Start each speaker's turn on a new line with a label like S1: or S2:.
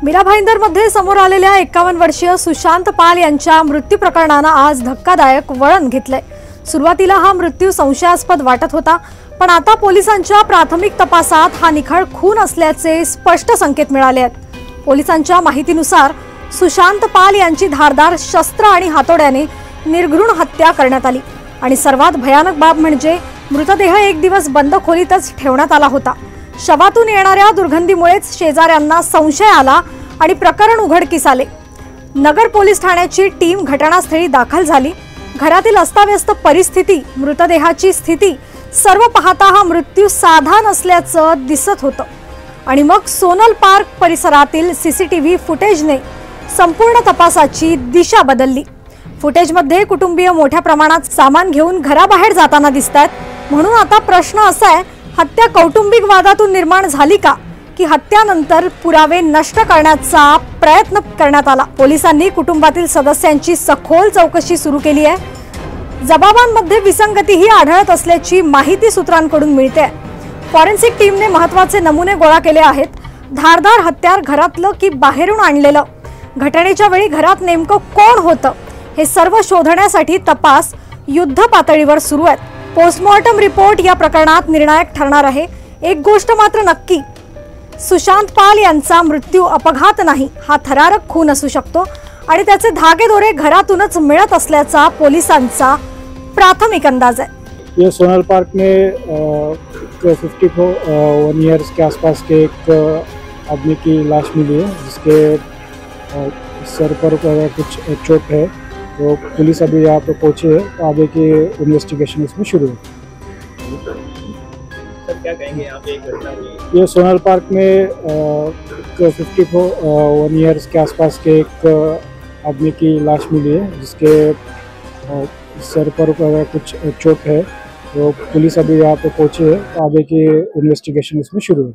S1: मीरा भाईंदरमध्ये समोर आलेल्या 51 वर्षीय सुशांत पाल यांच्या मृत्यू प्रकरणानं आज धक्कादायक वळण घेतलंय। सुरुवातीला हा मृत्यू संशयास्पद वाटत होता, पण आता पोलिसांच्या प्राथमिक तपासात हा निखळ खून असल्याचे स्पष्ट संकेत मिळाले आहेत। पोलिसांच्या माहितीनुसार सुशांत पाल यांची धारदार शस्त्र आणि हातोड्याने निर्घृण हत्या करण्यात आली आणि सर्वात भयानक बाब म्हणजे मृतदेह एक दिवस बंद खोलीतच ठेवण्यात आला होता। शवातून येणाऱ्या दुर्गंधीमुळेच शेजाऱ्यांना संशय आला आणि प्रकरण उघडकीस आले। नगर पोलीस ठाण्याची टीम घटनास्थळी दाखल झाली। घरातील अस्ताव्यस्त परिस्थिती, मृतदेहाची स्थिती सर्व पाहता हा मृत्यू साधा नसल्याचं दिसत होतं आणि मग सोनल पार्क परिसरातील सीसीटीव्ही फुटेजने संपूर्ण तपासाची दिशा बदलली। फुटेजमध्ये कुटुंबीय मोठ्या प्रमाणात सामान घेऊन घराबाहेर जाताना दिसतात। म्हणून आता प्रश्न असा आहे, हत्या कौटुंबिक वादातून निर्माण झाली का की हत्यानंतर पुरावे नष्ट करण्याचा प्रयत्न करण्यात आला? पोलिसांनी कुटुंबातील सदस्यांची सखोल चौकशी सुरू केली आहे। जबाबांमध्ये विसंगतीही आढळत असल्याची माहिती सूत्रांकडून मिळते। फॉरेन्सिक टीमने महत्त्वाचे नमुने गोळा केले आहेत। धारदार हत्यार घरातलं की बाहेरून आणलेलं, घटनेच्या वेळी घरात नेमकं कोण होतं हे सर्व शोधण्यासाठी तपास युद्ध पातळीवर सुरू आहे। पोस्टमॉर्टम रिपोर्ट या प्रकरणात निर्णायक ठरणार आहे। एक गोष्ट मात्र नक्की, सुशांत पाल यांचा मृत्यू अपघात नाही, हा थरारक खून असू शकतो आणि त्याचे धागेदोरे घरातूनच मिळत असल्याचा पोलिसांचा प्राथमिक अंदाज आहे।
S2: ये सोनल पार्क में 51 ईयर्स के आसपास के एक आदमी की लाश मिली है, जिसके सर पर कुछ चोट है। तो पुलिस अभी यहाँ पे पहुंची है, तो आगे की इन्वेस्टिगेशन इसमें शुरू है।
S3: सर क्या कहेंगे यहाँ पे घटना हुई?
S2: ये सोनल पार्क में 51 ईयर्स के आसपास के एक आदमी की लाश मिली है, जिसके सर पर कुछ चोट है। तो पुलिस अभी यहाँ पे पहुंची है, तो आगे की इन्वेस्टिगेशन इसमें शुरू है।